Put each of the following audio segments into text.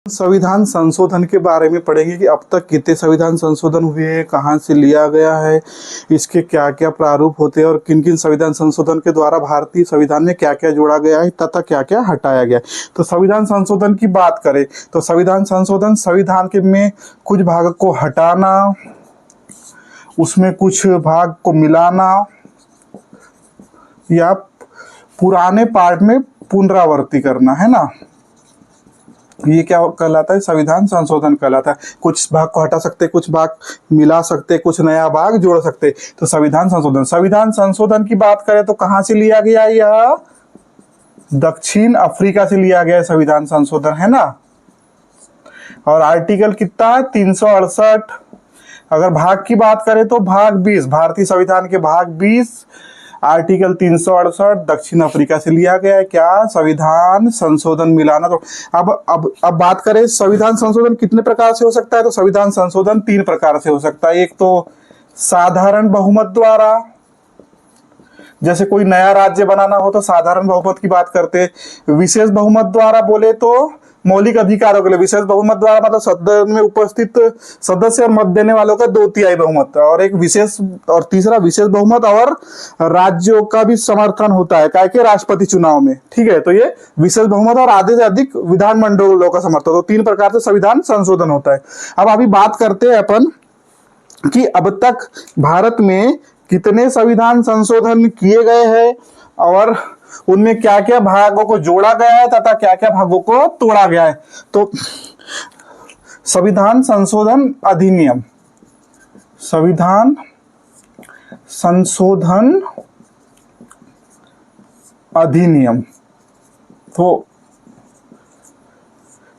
संविधान संशोधन के बारे में पढ़ेंगे कि अब तक कितने संविधान संशोधन हुए हैं, कहाँ से लिया गया है, इसके क्या क्या प्रारूप होते हैं और किन किन संविधान संशोधन के द्वारा भारतीय संविधान में क्या क्या जोड़ा गया है तथा क्या क्या हटाया गया है। तो संविधान संशोधन की बात करें तो संविधान संशोधन संविधान के में कुछ भाग को हटाना, उसमें कुछ भाग को मिलाना या पुराने पार्ट में पुनरावृत्ति करना, है ना। ये क्या कहलाता है? संविधान संशोधन कहलाता है। कुछ भाग को हटा सकते, कुछ भाग मिला सकते, कुछ नया भाग जोड़ सकते, तो संविधान संशोधन। संविधान संशोधन की बात करें तो कहाँ से लिया गया? यह दक्षिण अफ्रीका से लिया गया संविधान संशोधन, है ना। और आर्टिकल कितना है? 368। अगर भाग की बात करें तो भाग 20, भारतीय संविधान के भाग 20 आर्टिकल 368 दक्षिण अफ्रीका से लिया गया है। क्या? संविधान संशोधन मिलाना। तो अब बात करें संविधान संशोधन कितने प्रकार से हो सकता है? तो संविधान संशोधन 3 प्रकार से हो सकता है। एक तो साधारण बहुमत द्वारा, जैसे कोई नया राज्य बनाना हो तो साधारण बहुमत की बात करते। विशेष बहुमत द्वारा बोले तो मौलिक अधिकारों के लिए विशेष बहुमत द्वारा मतलब सदन में उपस्थित सदस्य और मत देने वालों का 2/3 बहुमत, और एक विशेष और तीसरा विशेष बहुमत और राज्यों का भी समर्थन होता है काय के राष्ट्रपति चुनाव में, ठीक है। तो ये विशेष बहुमत और आधे से अधिक विधानमंडलों का समर्थन, तो 3 प्रकार से संविधान संशोधन होता है। अब अभी बात करते हैं अपन कि अब तक भारत में कितने संविधान संशोधन किए गए हैं और उनमें क्या क्या भागों को जोड़ा गया है तथा क्या क्या भागों को तोड़ा गया है। तो संविधान संशोधन अधिनियम, संविधान संशोधन अधिनियम, तो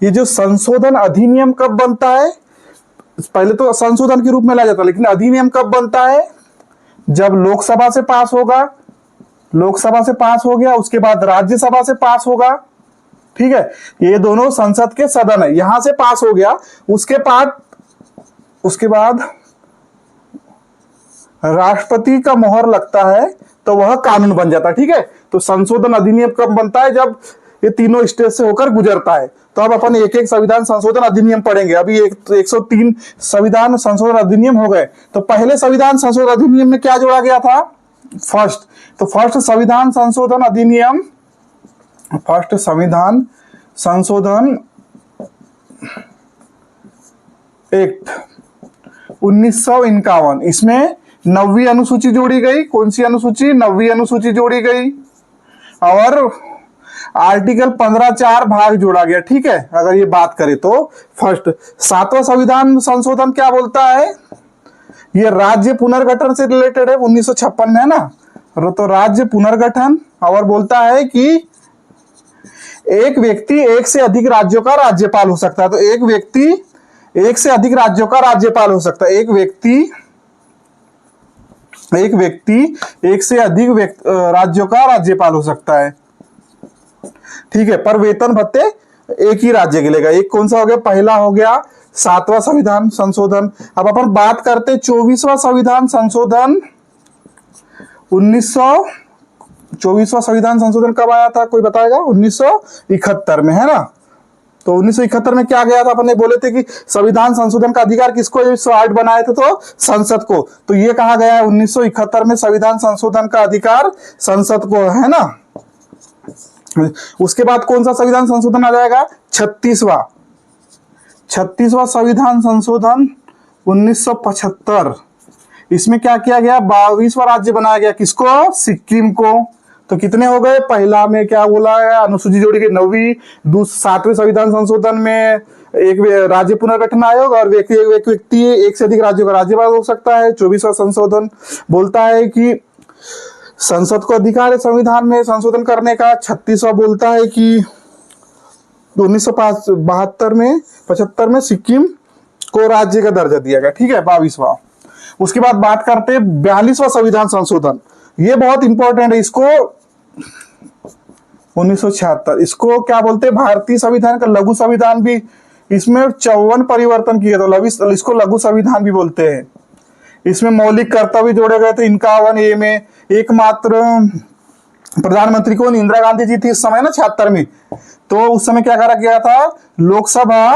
ये जो संशोधन अधिनियम कब बनता है? पहले तो संशोधन के रूप में लाया जाता है, लेकिन अधिनियम कब बनता है? जब लोकसभा से पास होगा, लोकसभा से पास हो गया, उसके बाद राज्यसभा से पास होगा, ठीक है। ये दोनों संसद के सदन है, यहां से पास हो गया, उसके बाद राष्ट्रपति का मोहर लगता है तो वह कानून बन जाता है, ठीक है। तो संशोधन अधिनियम कब बनता है? जब ये तीनों स्टेज से होकर गुजरता है। तो अब अपन एक एक संविधान संशोधन अधिनियम पढ़ेंगे। अभी 103 संविधान संशोधन अधिनियम हो गए। तो पहले संविधान संशोधन अधिनियम में क्या जोड़ा गया था? फर्स्ट संविधान संशोधन अधिनियम, फर्स्ट संविधान संशोधन एक्ट 1951। इसमें 9वीं अनुसूची जोड़ी गई। कौन सी अनुसूची? 9वीं अनुसूची जोड़ी गई और आर्टिकल 15(4) भाग जोड़ा गया, ठीक है। अगर ये बात करें तो फर्स्ट 7वां संविधान संशोधन क्या बोलता है? ये राज्य पुनर्गठन से रिलेटेड है, 1956 में, है ना। तो राज्य पुनर्गठन, और बोलता है कि एक व्यक्ति एक से अधिक राज्यों का राज्यपाल हो सकता है। तो एक व्यक्ति एक से अधिक राज्यों का राज्यपाल हो सकता है। एक व्यक्ति एक से अधिक राज्यों का राज्यपाल हो सकता है, ठीक है। पर वेतन भत्ते एक ही राज्य के लेगा। एक कौन सा हो गया? पहला हो गया 7वां संविधान संशोधन। अब अपन बात करते 24वां संविधान संशोधन। 24वां संविधान संशोधन कब आया था? कोई बताएगा? 1971 में, है ना। तो 1971 में क्या गया था? अपन ने बोले थे कि संविधान संशोधन का अधिकार किसको? 108 बनाए थे तो संसद को। तो ये कहा गया है 1971 में संविधान संशोधन का अधिकार संसद को, है ना। उसके बाद कौन सा संविधान संशोधन आ जाएगा? 36वां संविधान संशोधन 1975। इसमें क्या किया गया? 22वां राज्य बनाया गया। किसको? सिक्किम को। तो कितने हो गए? पहला में क्या बोला है? अनुसूची जोड़ी गई 9वीं। 7वें संविधान संशोधन में एक राज्य पुनर्गठन आयोग और एक व्यक्ति एक से अधिक राज्यों का राज्यपाल हो सकता है। 24वां संशोधन बोलता है कि संसद को अधिकार है संविधान में संशोधन करने का। 36वां बोलता है कि 1972 में 75 में सिक्किम को राज्य का दर्जा दिया गया, ठीक है। 22वां। उसके बाद बात करते हैं 42वां संविधान संशोधन। ये बहुत इंपॉर्टेंट है। इसको 1976, इसको क्या बोलते हैं? भारतीय संविधान का लघु संविधान भी। इसमें 54 परिवर्तन किए तो इसको लघु संविधान भी बोलते हैं। इसमें मौलिक कर्तव्य जोड़े गए थे 51A में। एकमात्र प्रधानमंत्री कौन? इंदिरा गांधी जी थी इस समय ना, 76 में। तो उस समय क्या करा गया था, लोकसभा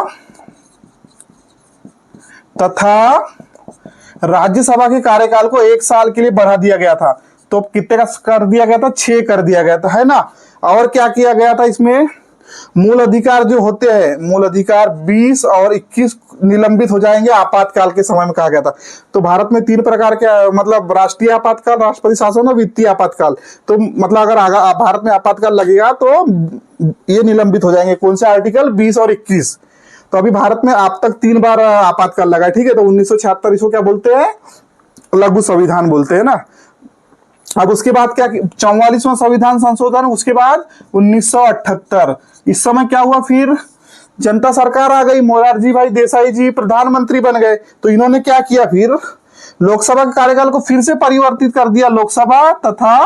तथा राज्यसभा के कार्यकाल को 1 साल के लिए बढ़ा दिया गया था। तो कितने का कर दिया गया था, 6 कर दिया गया था, है ना। और क्या किया गया था इसमें, मूल अधिकार जो होते हैं, मूल अधिकार 20 और 21 निलंबित हो जाएंगे आपातकाल के समय में, कहा गया था। तो भारत में 3 प्रकार के, मतलब राष्ट्रीय आपातकाल, राष्ट्रपति शासन और वित्तीय आपातकाल। तो मतलब अगर भारत में आपातकाल लगेगा तो ये निलंबित हो जाएंगे। कौन से आर्टिकल, 20 और 21। तो अभी भारत में आप तक 3 बार आपातकाल लगा है, ठीक है। तो 1976 इसको क्या बोलते हैं, लघु संविधान बोलते हैं ना। अब उसके बाद क्या, 44वां संविधान संशोधन, उसके बाद 1978। इस समय क्या हुआ, फिर जनता सरकार आ गई, मोरारजी भाई देसाई जी प्रधानमंत्री बन गए। तो इन्होंने क्या किया, फिर लोकसभा के कार्यकाल को फिर से परिवर्तित कर दिया, लोकसभा तथा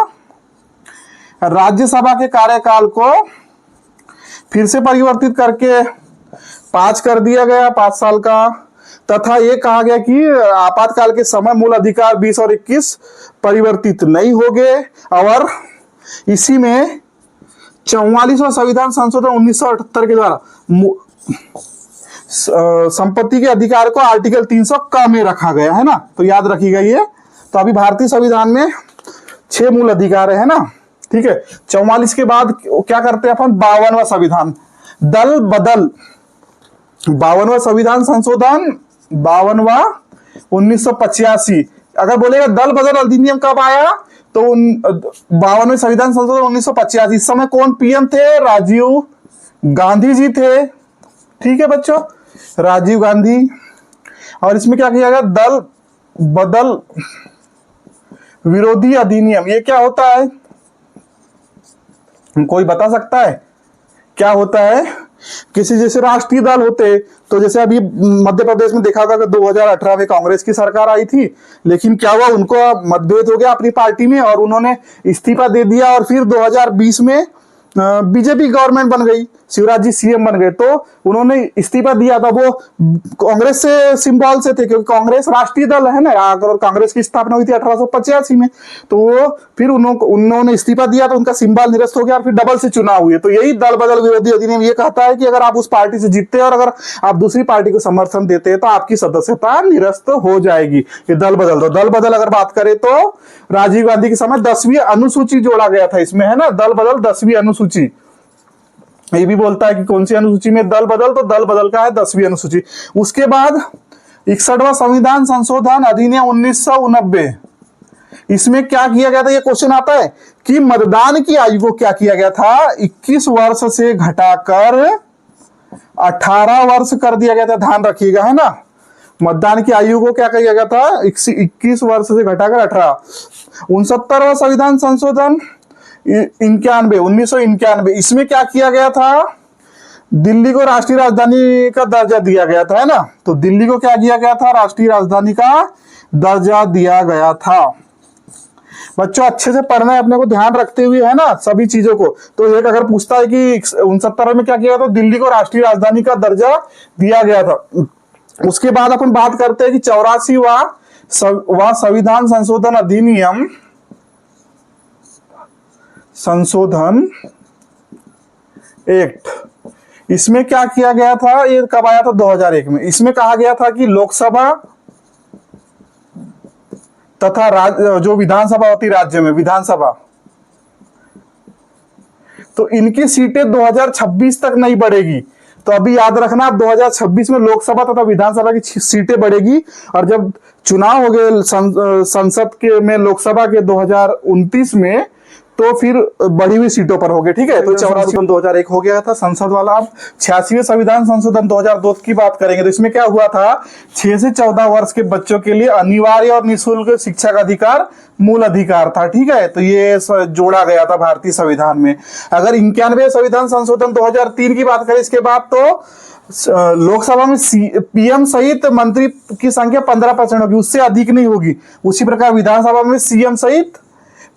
राज्यसभा के कार्यकाल को फिर से परिवर्तित करके 5 कर दिया गया, 5 साल का। तथा ये कहा गया कि आपातकाल के समय मूल अधिकार 20 और 21 परिवर्तित नहीं हो गए। और इसी में 44वां संविधान संशोधन 1978 के द्वारा संपत्ति के अधिकार को आर्टिकल 300 क में रखा गया, है ना। तो याद रखिएगा ये। तो अभी भारतीय संविधान में 6 मूल अधिकार है ना, ठीक है। 44 के बाद क्या करते हैं अपन, 52वां संविधान, दल बदल, 52वां संविधान संशोधन, 52वां 1985। अगर बोलेगा दल बदल अधिनियम कब आया, तो 52वें संविधान संशोधन 1985। इस समय कौन पीएम थे, राजीव गांधी जी थे, ठीक है बच्चों, राजीव गांधी। और इसमें क्या किया गया, दल बदल विरोधी अधिनियम। ये क्या होता है, कोई बता सकता है क्या होता है। किसी जैसे राष्ट्रीय दल होते, तो जैसे अभी मध्य प्रदेश में देखा होगा कि 2018 में कांग्रेस की सरकार आई थी, लेकिन क्या हुआ, उनको मतभेद हो गया अपनी पार्टी में और उन्होंने इस्तीफा दे दिया। और फिर 2020 में बीजेपी गवर्नमेंट बन गई, शिवराज जी सीएम बन गए। तो उन्होंने इस्तीफा दिया था, वो कांग्रेस से सिंबल से थे, क्योंकि कांग्रेस राष्ट्रीय दल है ना, और कांग्रेस की स्थापना हुई थी 1885 में। तो वो फिर उन्होंने इस्तीफा दिया, तो उनका सिंबल निरस्त हो गया और फिर डबल से चुनाव हुए। तो यही दल बदल विरोधी अधिनियम ये कहता है कि अगर आप उस पार्टी से जीतते हैं और अगर आप दूसरी पार्टी को समर्थन देते हैं तो आपकी सदस्यता निरस्त हो जाएगी। ये दल बदल। तो दल बदल अगर बात करें तो राजीव गांधी के समय 10वीं अनुसूची जोड़ा गया था इसमें, है ना, दल बदल 10वीं अनुसूची। ये भी बोलता है कि कौन सी अनुसूची में दल बदल, तो दल बदल का है 10वीं अनुसूची। उसके बाद 61वां संविधान संशोधन अधिनियम 1989। इसमें क्या किया गया था, ये क्वेश्चन आता है कि मतदान की आयु को क्या किया गया था, 21 वर्ष से घटाकर 18 वर्ष कर दिया गया था। ध्यान रखिएगा, है ना, मतदान की आयु को क्या किया गया था, 21 वर्ष से घटाकर 18। 69वां संविधान संशोधन 1991। इसमें क्या किया गया था, दिल्ली को राष्ट्रीय राजधानी का दर्जा दिया गया था, है ना। तो दिल्ली को क्या किया गया था, राष्ट्रीय राजधानी का दर्जा दिया गया था। बच्चों अच्छे से पढ़ना है अपने को, ध्यान रखते हुए, है ना, सभी चीजों को। तो एक अगर पूछता है कि 69 में क्या किया था, तो दिल्ली को राष्ट्रीय राजधानी का दर्जा दिया गया था। उसके बाद अपन बात करते हैं कि 84वां संविधान संशोधन अधिनियम संशोधन एक्ट। इसमें क्या किया गया था, ये कब आया था, 2001 में। इसमें कहा गया था कि लोकसभा तथा जो विधानसभा होती राज्य में, विधानसभा, तो इनकी सीटें 2026 तक नहीं बढ़ेगी। तो अभी याद रखना, 2026 में लोकसभा तथा विधानसभा की सीटें बढ़ेगी। और जब चुनाव हो गए संसद के में, लोकसभा के 2029 में, तो फिर बढ़ी हुई सीटों पर हो गए, ठीक है। तो 84 2001 हो गया था संसद वाला। अब 86वें संविधान संशोधन 2002 की बात करेंगे। तो इसमें क्या हुआ था, 6 से 14 वर्ष के बच्चों के लिए अनिवार्य और निःशुल्क शिक्षा का अधिकार मूल अधिकार था, ठीक है। तो ये जोड़ा गया था भारतीय संविधान में। अगर 91वें संविधान संशोधन 2003 की बात करें, इसके बाद तो लोकसभा में पीएम सहित मंत्री की संख्या 15% होगी, उससे अधिक नहीं होगी। उसी प्रकार विधानसभा में सीएम सहित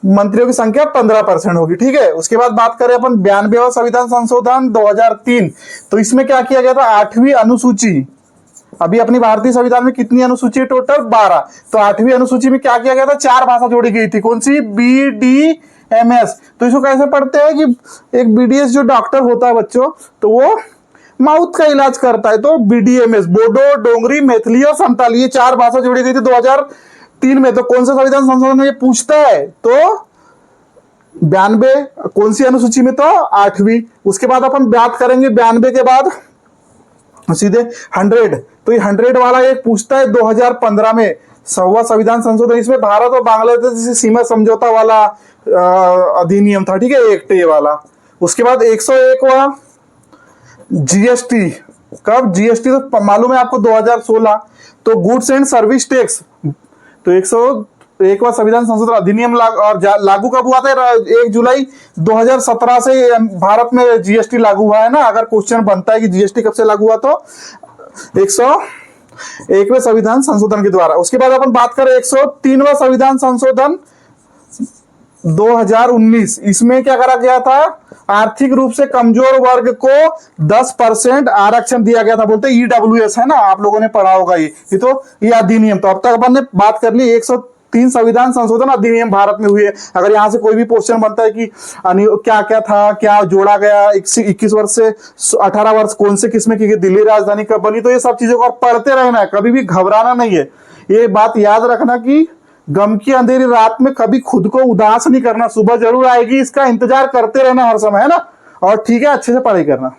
मंत्रियों की संख्या 15% होगी, ठीक है। उसके बाद बात करें अपन 92वां संविधान संशोधन 2003। तो इसमें क्या किया गया था, 8वीं अनुसूची। अभी अपनी भारतीय संविधान में कितनी अनुसूची है, टोटल 12। तो 8वीं अनुसूची में क्या किया गया था, 4 भाषा जोड़ी गई थी। कौन सी, BD MS। तो इसको कैसे पढ़ते हैं कि एक BDS जो डॉक्टर होता है बच्चों, तो वो माउथ का इलाज करता है, तो BDMS, बोडो, डोंगरी, मैथिली और संताली, ये 4 भाषा जोड़ी गई थी 2003 में। तो कौन सा संविधान संशोधन में ये पूछता है, तो 92 कौन सी अनुसूची में, तो 8वीं। उसके बाद अपन बात करेंगे 92 के बाद सीधे 100, तो ये 100 वाला एक पूछता है 2015 में 100वां संविधान संशोधन। इसमें भारत और बांग्लादेश से सीमा समझौता वाला अधिनियम था, ठीक है, एक्ट ये वाला। उसके बाद 101वां GST, कब GST तो मालूम है आपको 2016, तो गुड्स एंड सर्विस टैक्स। तो 101वां संविधान संशोधन अधिनियम लागू कब हुआ था, 1 जुलाई 2017 से भारत में GST लागू हुआ है ना। अगर क्वेश्चन बनता है कि GST कब से लागू हुआ, तो 101वें संविधान संशोधन के द्वारा। उसके बाद अपन बात करें 103वां संविधान संशोधन 2019, इसमें क्या करा गया था, आर्थिक रूप से कमजोर वर्ग को 10% आरक्षण दिया गया था। बोलते EWS है ना, आप लोगों ने पढ़ा होगा ये तो ये अधिनियम। तो अब तक अपन ने बात कर ली 103 संविधान संशोधन अधिनियम भारत में हुए। अगर यहां से कोई भी क्वेश्चन बनता है कि क्या क्या था, क्या जोड़ा गया, 21 वर्ष से 18 वर्ष कौन से किसमें की, दिल्ली राजधानी कब बनी, तो ये सब चीजों को पढ़ते रहना है, कभी भी घबराना नहीं है। ये बात याद रखना कि गम की अंधेरी रात में कभी खुद को उदास नहीं करना, सुबह जरूर आएगी, इसका इंतजार करते रहना हर समय, है ना। और ठीक है, अच्छे से पढ़ाई करना।